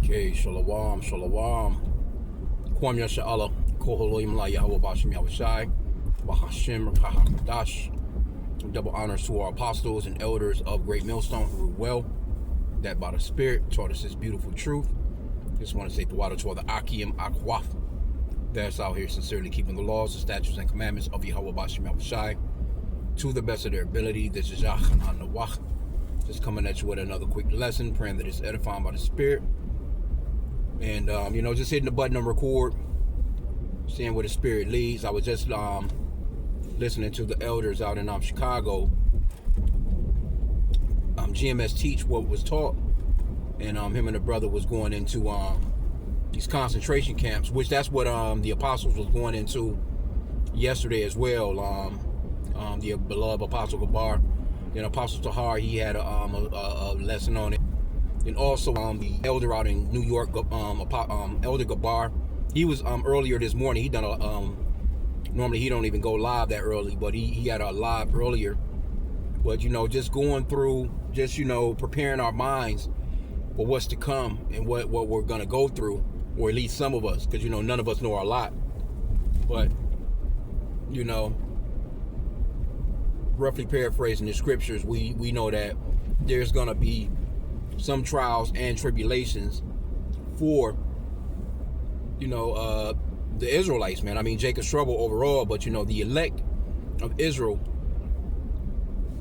Okay, shalom, shalom. Kwam Yasha Allah, Koholoim La Yahweh Bashim Yahushai, Bahashim Rahakadash. Double honors to our apostles and elders of Great Millstone who rule well, that by the Spirit taught us this beautiful truth. Just want to say Tawada to all the Akim Akwaf that's out here sincerely keeping the laws, the statutes, and commandments of Yahweh Bashim Yahushai to the best of their ability. This is Yachanan Nawach. Just coming at you with another quick lesson, praying that it's edifying by the Spirit. And, just hitting the button on record, seeing where the Spirit leads. I was just listening to the elders out in Chicago. GMS teach what was taught. And him and the brother was going into these concentration camps, which that's what the apostles was going into yesterday as well. The beloved Apostle Gabar. And Apostle Tahar, he had a lesson on it. And also the elder out in New York, Elder Gabar, he was earlier this morning. He done normally he don't even go live that early, but he had a live earlier. But just going through, preparing our minds for what's to come and what we're gonna go through, or at least some of us, because none of us know a lot. But roughly paraphrasing the scriptures, we know that there's gonna be some trials and tribulations for the Israelites, man. I mean, Jacob's trouble overall, but the elect of Israel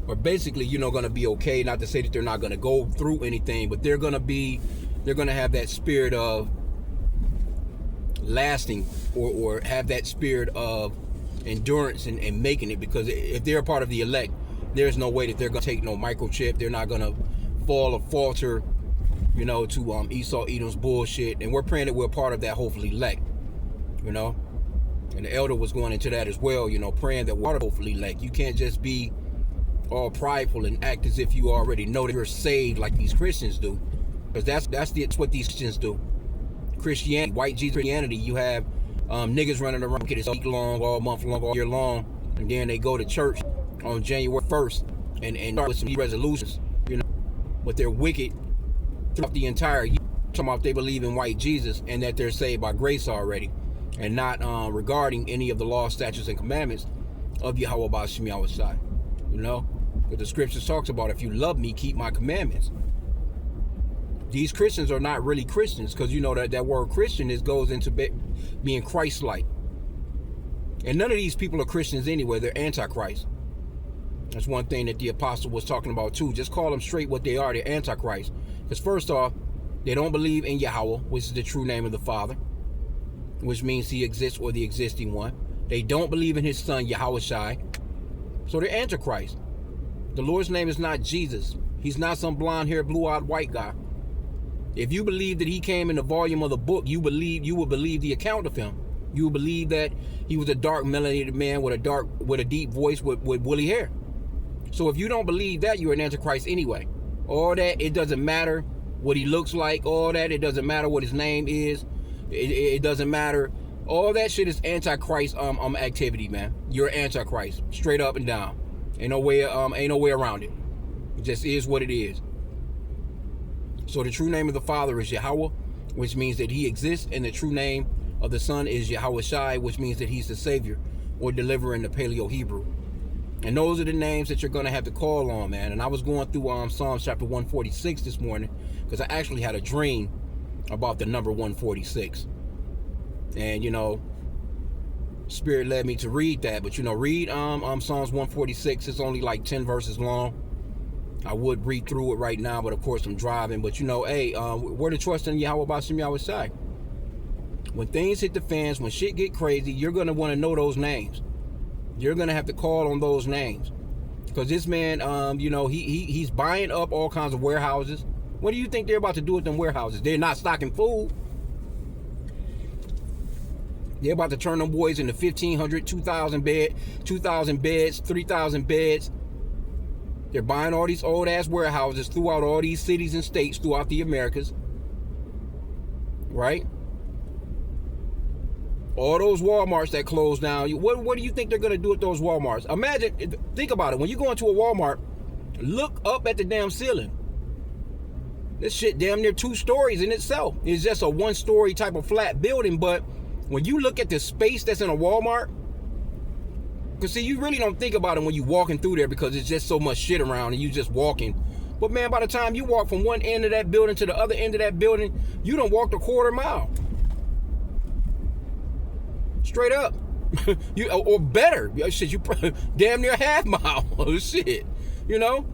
are basically going to be okay. Not to say that they're not going to go through anything, but they're going to have that spirit of lasting, or have that spirit of endurance and making it, because if they're a part of the elect, there's no way that they're going to take no microchip. They're not going to fall or falter, to Esau Edom's bullshit. And we're praying that we're part of that hopefully elect, and the elder was going into that as well, praying that we're hopefully elect. You can't just be all prideful and act as if you already know that you're saved like these Christians do, because that's what these Christians do. Christianity, white Jesus Christianity, you have niggas running around get week long, all month long, all year long, and then they go to church on January 1st and start with some resolutions, but they're wicked throughout the entire year. Talking about they believe in white Jesus and that they're saved by grace already, and not regarding any of the law, statutes, and commandments of Yahweh Bashim Yahushai. But the scriptures talks about, if you love me, keep my commandments. These Christians are not really Christians, because that word Christian goes into being Christ-like. And none of these people are Christians anyway. They're antichrist. That's one thing that the apostle was talking about too. Just call them straight what they are. They're antichrist. Because first off, they don't believe in Yahweh, which is the true name of the Father, which means he exists, or the existing one. They don't believe in his son Yahushai. So they're antichrist. The Lord's name is not Jesus. He's not some blonde-haired, blue-eyed white guy. If you believe that he came in the volume of the book, you will believe the account of him. You will believe that he was a dark, melanated man with a deep voice with woolly hair. So if you don't believe that, you're an antichrist anyway. All that, it doesn't matter what he looks like. All that, it doesn't matter what his name is. It doesn't matter. All that shit is antichrist activity, man. You're antichrist, straight up and down. Ain't no way around it. It just is what it is. So the true name of the Father is Yahweh, which means that he exists, and the true name of the Son is Yahushai, which means that he's the Savior or deliverer in the Paleo-Hebrew. And those are the names that you're going to have to call on, man. And I was going through Psalms chapter 146 this morning, because I actually had a dream about the number 146. And, Spirit led me to read that. But, read Psalms 146. It's only like 10 verses long. I would read through it right now, but of course I'm driving. But we're to trust in Yahweh Bashim Yahushai. When things hit the fans, when shit get crazy, you're going to want to know those names. You're going to have to call on those names. Because this man, he's buying up all kinds of warehouses. What do you think they're about to do with them warehouses? They're not stocking food. They're about to turn them boys into 1,500, 2,000 beds, 3,000 beds. They're buying all these old-ass warehouses throughout all these cities and states throughout the Americas. Right? All those Walmarts that closed down. What do you think they're going to do with those Walmarts? Think about it. When you go into a Walmart, look up at the damn ceiling. This shit damn near 2 stories in itself. It's just a 1-story type of flat building, but when you look at the space that's in a Walmart, because see, you really don't think about it when you walking through there because it's just so much shit around and you just walking. But man, by the time you walk from one end of that building to the other end of that building, you done walked a quarter mile. Straight up. You or better. Shit, you damn near half mile. Shit. You know?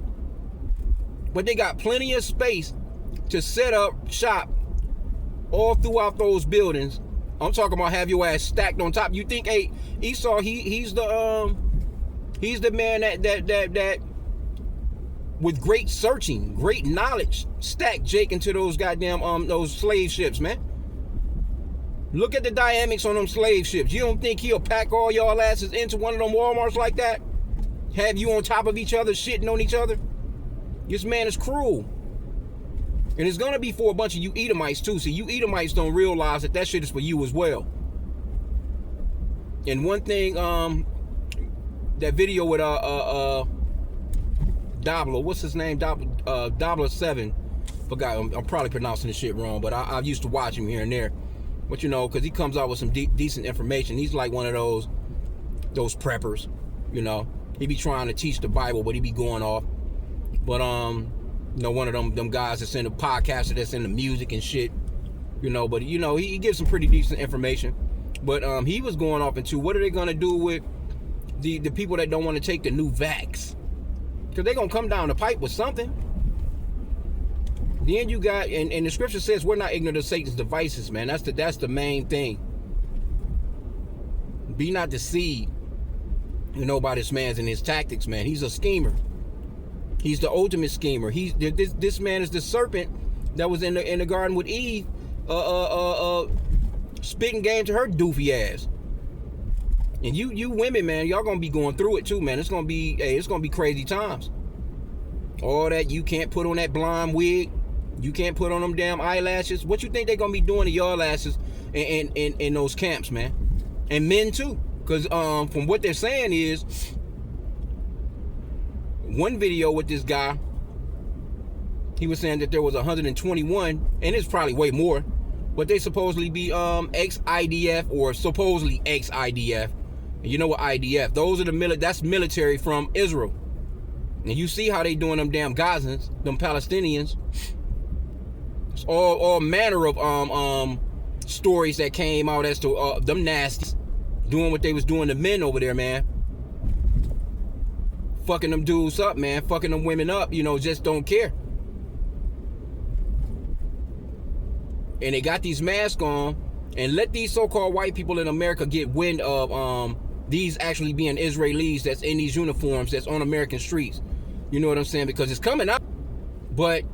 But they got plenty of space to set up shop all throughout those buildings. I'm talking about have your ass stacked on top. You think, hey, Esau, he's the man that with great searching, great knowledge, stacked Jake into those goddamn those slave ships, man. Look at the dynamics on them slave ships. You don't think he'll pack all y'all asses into one of them Walmarts like that? Have you on top of each other, shitting on each other? This man is cruel. And it's gonna be for a bunch of you Edomites too. See, you Edomites don't realize that shit is for you as well. And one thing, that video with Dabla, what's his name? Dabla 7. Forgot. I'm probably pronouncing this shit wrong, but I used to watch him here and there. But you know, because he comes out with some decent information. He's like one of those preppers. You know, he be trying to teach the Bible, but he be going off. But you know, one of them guys that's in the podcast, that's in the music and shit, you know. But you know, he gives some pretty decent information. But he was going off into what are they gonna do with the people that don't want to take the new vax? Because they're gonna come down the pipe with something. Then you got, and the scripture says we're not ignorant of Satan's devices, man. That's the main thing. Be not deceived, you know, by this man's and his tactics, man. He's a schemer. He's the ultimate schemer. This man is the serpent that was in the garden with Eve, spitting game to her doofy ass. And you women, man, y'all gonna be going through it too, man. It's gonna be crazy times. All that you can't put on that blonde wig, you can't put on them damn eyelashes. What you think they gonna be doing to y'all asses in those camps, man? And men too, because from what they're saying is. One video with this guy, he was saying that there was 121, and it's probably way more, but they supposedly be ex-IDF or supposedly ex-IDF. And you know what IDF? Those are that's military from Israel. And you see how they doing them damn Gazans, them Palestinians. It's all manner of stories that came out as to them nasties doing what they was doing to men over there, man. Fucking them dudes up, man. Fucking them women up, you know, just don't care. And they got these masks on, and let these so-called white people in America get wind of these actually being Israelis that's in these uniforms that's on American streets. You know what I'm saying? Because it's coming out, but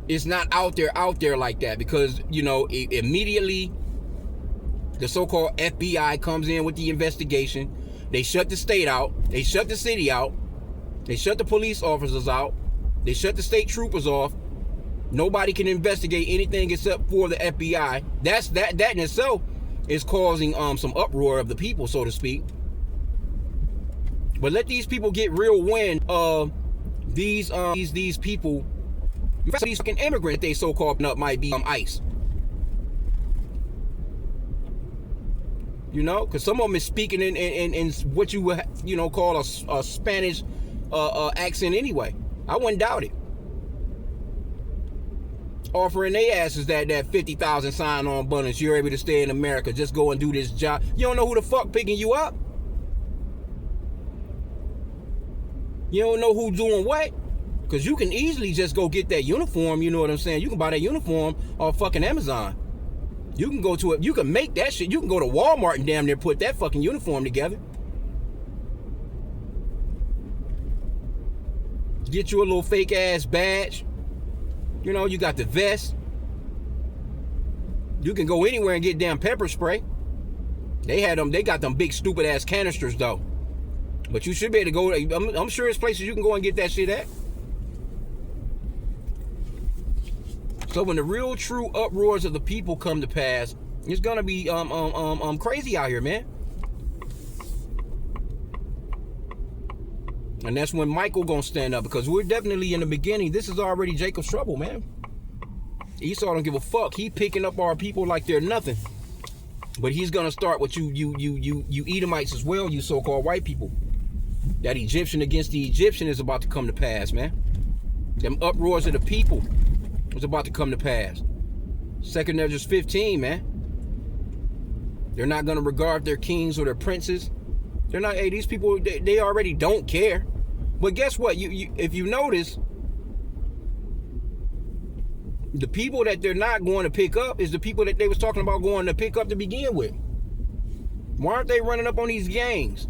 it's not out there like that. Because, you know, immediately the so-called FBI comes in with the investigation. They shut the state out. They shut the city out. They shut the police officers out. They shut the state troopers off. Nobody can investigate anything except for the FBI. That in itself is causing some uproar of the people, so to speak. But let these people get real wind of these people. In fact, these fucking immigrants they so-called up might be ICE. You know, because some of them is speaking in what you would call a Spanish accent anyway. I wouldn't doubt it. Offering their asses that 50,000 sign-on bonus. You're able to stay in America. Just go and do this job. You don't know who the fuck picking you up. You don't know who's doing what. Because you can easily just go get that uniform. You know what I'm saying? You can buy that uniform off fucking Amazon. You can go to it. You can make that shit. You can go to Walmart and damn near put that fucking uniform together. Get you a little fake ass badge. You know, you got the vest. You can go anywhere and get damn pepper spray. They got them big stupid ass canisters though. But you should be able to go. I'm sure there's places you can go and get that shit at. So when the real true uproars of the people come to pass, it's gonna be crazy out here, man. And that's when Michael gonna stand up, because we're definitely in the beginning. This is already Jacob's trouble, man. Esau don't give a fuck. He picking up our people like they're nothing. But he's gonna start with you Edomites as well, you so-called white people. That Egyptian against the Egyptian is about to come to pass, man. Them uproars of the people is about to come to pass. 2nd Ezra 15, man. They're not gonna regard their kings or their princes. They're not. Hey, these people, they already don't care. But guess what? If you notice, the people that they're not going to pick up is the people that they was talking about going to pick up to begin with. Why aren't they running up on these gangs?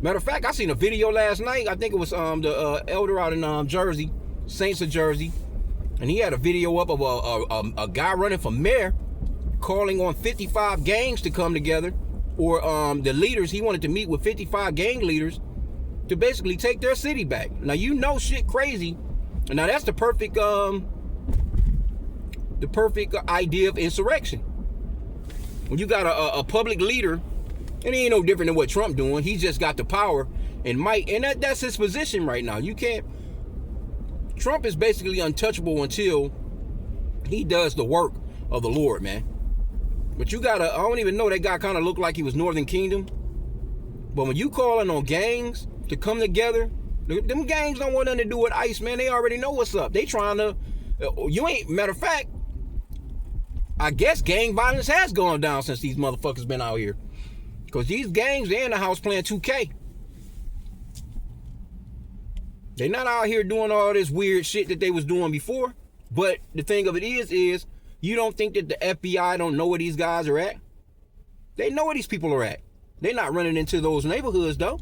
Matter of fact, I seen a video last night. I think it was the elder out in Jersey, Saints of Jersey, and he had a video up of a guy running for mayor, calling on 55 gangs to come together, or the leaders. He wanted to meet with 55 gang leaders to basically take their city back. Now you know shit crazy. Now that's the perfect idea of insurrection. When you got a public leader, and he ain't no different than what Trump doing. He just got the power and might, and that's his position right now. You can't. Trump is basically untouchable until he does the work of the Lord, man. But you gotta. I don't even know, that guy kind of looked like he was Northern Kingdom. But when you calling on gangs to come together, them gangs don't want nothing to do with ICE, man. They already know what's up. They trying to. You ain't. Matter of fact, I guess gang violence has gone down since these motherfuckers been out here. Because these gangs, they're in the house playing 2K. They're not out here doing all this weird shit that they was doing before. But the thing of it is you don't think that the FBI don't know where these guys are at? They know where these people are at. They're not running into those neighborhoods, though.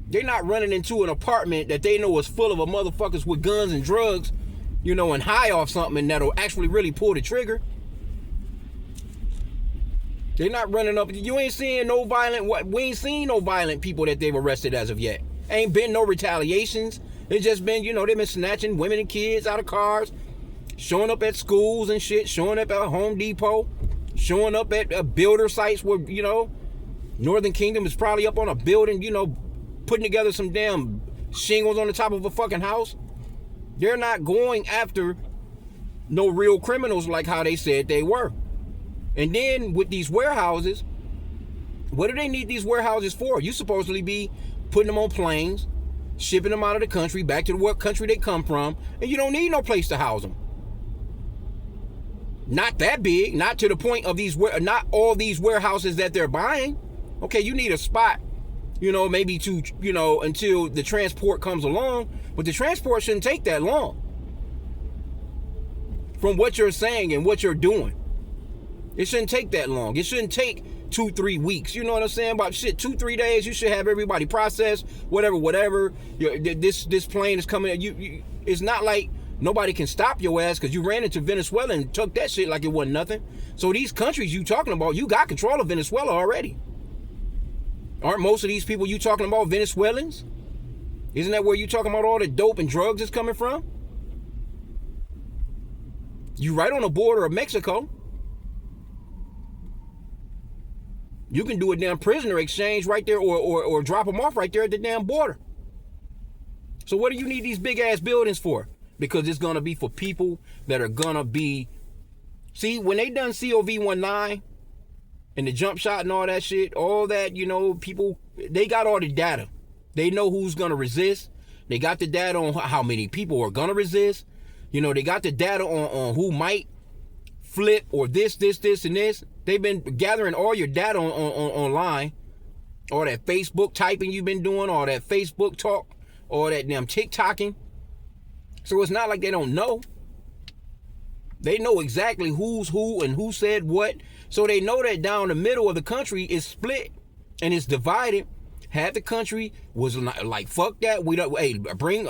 They're not running into an apartment that they know is full of motherfuckers with guns and drugs, you know, and high off something that'll actually really pull the trigger. They're not running up. You ain't seeing no violent. We ain't seen no violent people that they've arrested as of yet. Ain't been no retaliations. It's just been, you know, they've been snatching women and kids out of cars, showing up at schools and shit, showing up at Home Depot, showing up at builder sites where, you know, Northern Kingdom is probably up on a building, you know, putting together some damn shingles on the top of a fucking house. They're not going after no real criminals like how they said they were. And then with these warehouses, what do they need these warehouses for? You supposedly be putting them on planes, shipping them out of the country, back to what country they come from, and you don't need no place to house them. Not that big, not to the point of not all these warehouses that they're buying. Okay, you need a spot, you know, maybe to, you know, until the transport comes along, but the transport shouldn't take that long. From what you're saying and what you're doing. It shouldn't take that long. It shouldn't take 2-3 weeks. You know what I'm saying? About shit, 2-3 days. You should have everybody processed. Whatever. This plane is coming. It's not like nobody can stop your ass because you ran into Venezuela and took that shit like it wasn't nothing. So these countries you talking about, you got control of Venezuela already. Aren't most of these people you talking about Venezuelans? Isn't that where you talking about all the dope and drugs is coming from? You right on the border of Mexico. You can do a damn prisoner exchange right there or drop them off right there at the damn border. So what do you need these big ass buildings for? Because it's going to be for people that are going to be... See, when they done COV19 and the jump shot and all that shit, all that, you know, people, they got all the data. They know who's going to resist. They got the data on how many people are going to resist. You know, they got the data on who might flip or this, and this. They've been gathering all your data on online. All that Facebook typing you've been doing, all that Facebook talk, all that damn TikToking. So it's not like they don't know. They know exactly who's who and who said what. So they know that down the middle of the country is split and it's divided. Half the country was like, fuck that. We don't, hey,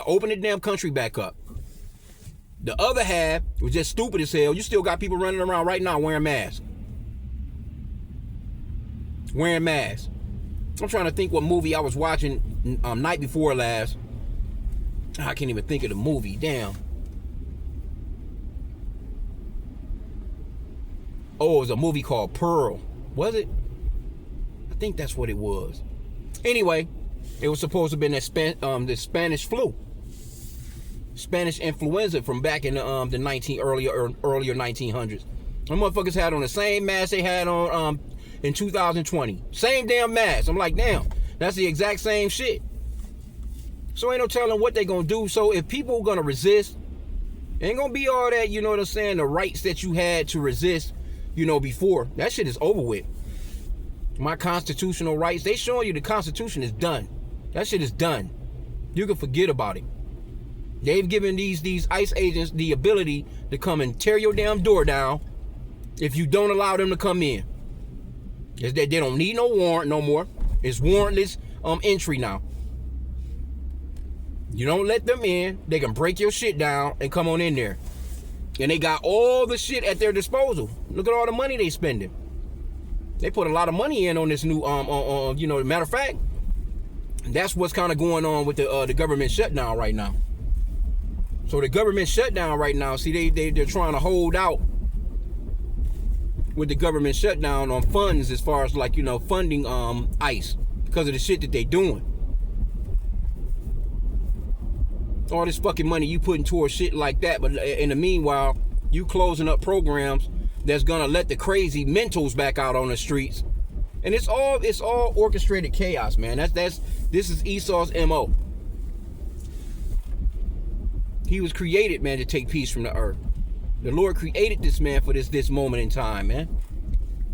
open the damn country back up. The other half was just stupid as hell. You still got people running around right now wearing masks. Wearing masks. I'm trying to think what movie I was watching night before last. I can't even think of the movie. Damn. Oh, it was a movie called Pearl. Was it? I think that's what it was. Anyway, it was supposed to have been the Spanish flu. Spanish influenza from back in the earlier 1900s. Them motherfuckers had on the same mask they had on in 2020. Same damn mask. I'm like, damn, that's the exact same shit. So ain't no telling what they gonna do. So if people gonna resist, ain't gonna be all that, you know what I'm saying, the rights that you had to resist, you know, before. That shit is over with. My constitutional rights, they showing you the Constitution is done. That shit is done. You can forget about it. They've given these ICE agents the ability to come and tear your damn door down if you don't allow them to come in. Is that they don't need no warrant no more. It's warrantless entry now. You don't let them in, they can break your shit down and come on in there. And they got all the shit at their disposal. Look at all the money they spending. They put a lot of money in on this new you know, matter of fact, that's what's kind of going on with the government shutdown right now. So the government shutdown right now, see, they're trying to hold out with the government shutdown on funds as far as, like, you know, funding ICE because of the shit that they doing. All this fucking money you putting towards shit like that, but in the meanwhile, you closing up programs that's gonna let the crazy mentals back out on the streets. And it's all orchestrated chaos, man. This is Esau's MO. He was created, man, to take peace from the earth. The Lord created this man for this moment in time, man.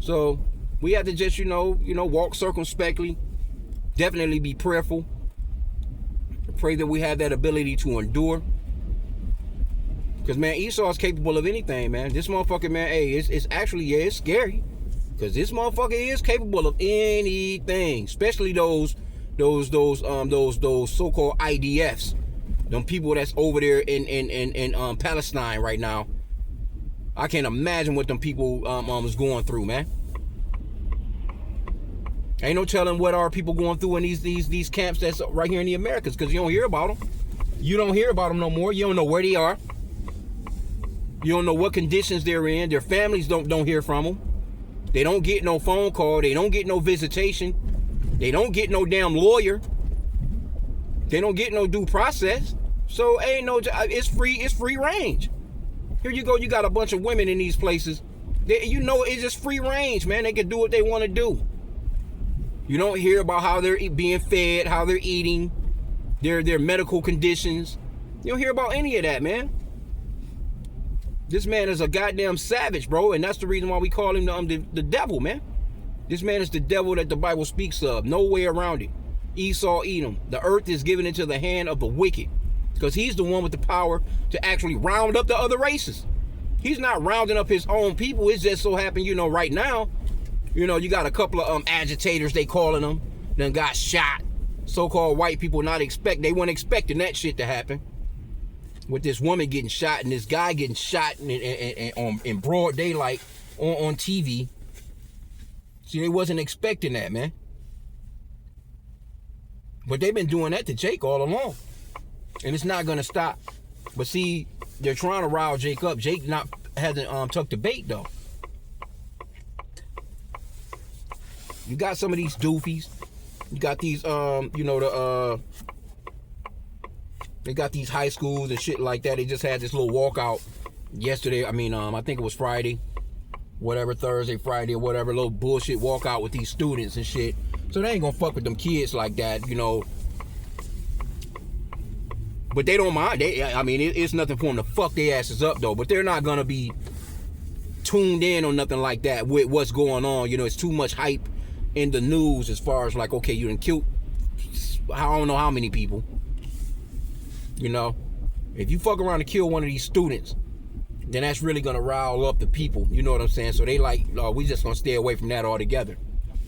So we have to just, you know, walk circumspectly. Definitely be prayerful. Pray that we have that ability to endure. Because, man, Esau is capable of anything, man. This motherfucker, man, hey, it's actually, yeah, it's scary. Because this motherfucker is capable of anything. Especially those so-called IDFs. Them people that's over there in Palestine right now. I can't imagine what them people was going through, man. Ain't no telling what are people going through in these camps that's right here in the Americas, because you don't hear about them. You don't hear about them no more. You don't know where they are. You don't know what conditions they're in. Their families don't hear from them. They don't get no phone call. They don't get no visitation. They don't get no damn lawyer. They don't get no due process. So ain't no, it's free range. Here you go, you got a bunch of women in these places. You know, it's just free range, man. They can do what they want to do. You don't hear about how they're being fed, how they're eating, their medical conditions. You don't hear about any of that, man. This man is a goddamn savage, bro, and that's the reason why we call him the devil, man. This man is the devil that the Bible speaks of. No way around it. Esau, Edom. The earth is given into the hand of the wicked, because he's the one with the power to actually round up the other races. He's not rounding up his own people. It just so happened, you know, right now, you know, you got a couple of agitators, they calling them, then got shot. So-called white people they weren't expecting that shit to happen. With this woman getting shot and this guy getting shot in broad daylight on TV. See, they wasn't expecting that, man. But they've been doing that to Jake all along. And it's not going to stop. But see, they're trying to rile Jake up. Jake hasn't took the bait, though. You got some of these doofies. You got these, they got these high schools and shit like that. They just had this little walkout yesterday. I think it was Friday. Whatever, Thursday, Friday, or whatever. Little bullshit walkout with these students and shit. So they ain't gonna fuck with them kids like that, you know. But they don't mind. It's nothing for them to fuck their asses up, though. But they're not gonna be tuned in on nothing like that with what's going on. You know, it's too much hype in the news as far as like, okay, you done killed, I don't know how many people. You know, if you fuck around and kill one of these students, then that's really gonna rile up the people. You know what I'm saying? So they like, we just gonna stay away from that altogether.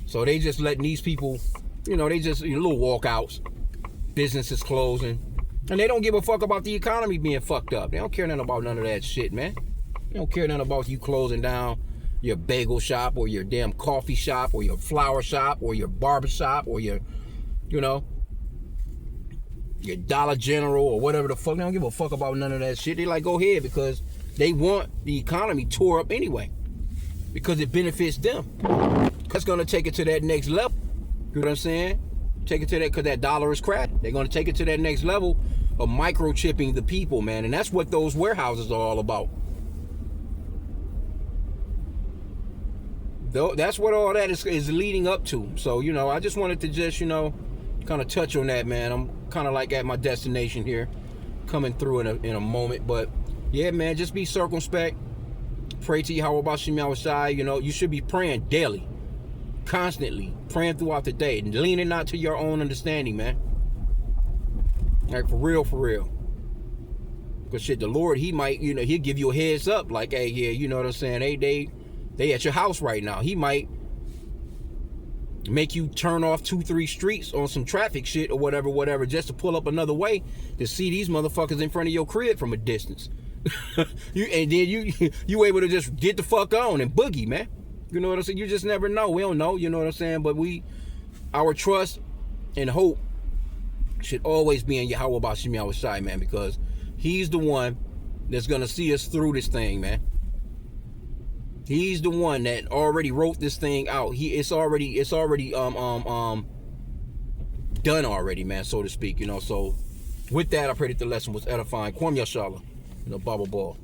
So they just letting these people, you know, they just, little walkouts, businesses closing, and they don't give a fuck about the economy being fucked up. They don't care nothing about none of that shit, man. They don't care nothing about you closing down your bagel shop or your damn coffee shop or your flower shop or your barber shop or your, you know, your Dollar General or whatever the fuck. They don't give a fuck about none of that shit. They like, go ahead, because they want the economy tore up anyway, because it benefits them. That's going to take it to that next level. You know what I'm saying? Take it to that, because that dollar is crap. They're going to take it to that next level of microchipping the people, man. And that's what those warehouses are all about. That's what all that is leading up to. So, you know, I just wanted to just, you know, kind of touch on that, man. I'm kind of like at my destination here, coming through in a moment. But yeah, man, just be circumspect. Pray to Yahweh Bashim Yahushai. You know, you should be praying daily, constantly, praying throughout the day, and leaning not to your own understanding, man. Like, for real, for real. Because shit, the Lord, he might, you know, he'll give you a heads up, like, hey, yeah, you know what I'm saying? Hey, they at your house right now. He might make you turn off 2-3 streets on some traffic shit or whatever, just to pull up another way to see these motherfuckers in front of your crib from a distance. And then you able to just get the fuck on and boogie, man. You know what I'm saying? You just never know. We don't know, you know what I'm saying? But our trust and hope should always be in Yahweh Bashim Yahushai, man, because he's the one that's gonna see us through this thing, man. He's the one that already wrote this thing out. It's already done already, man, so to speak, you know. So with that, I pray that the lesson was edifying. Kwam Yashala, you know, Baba Ball.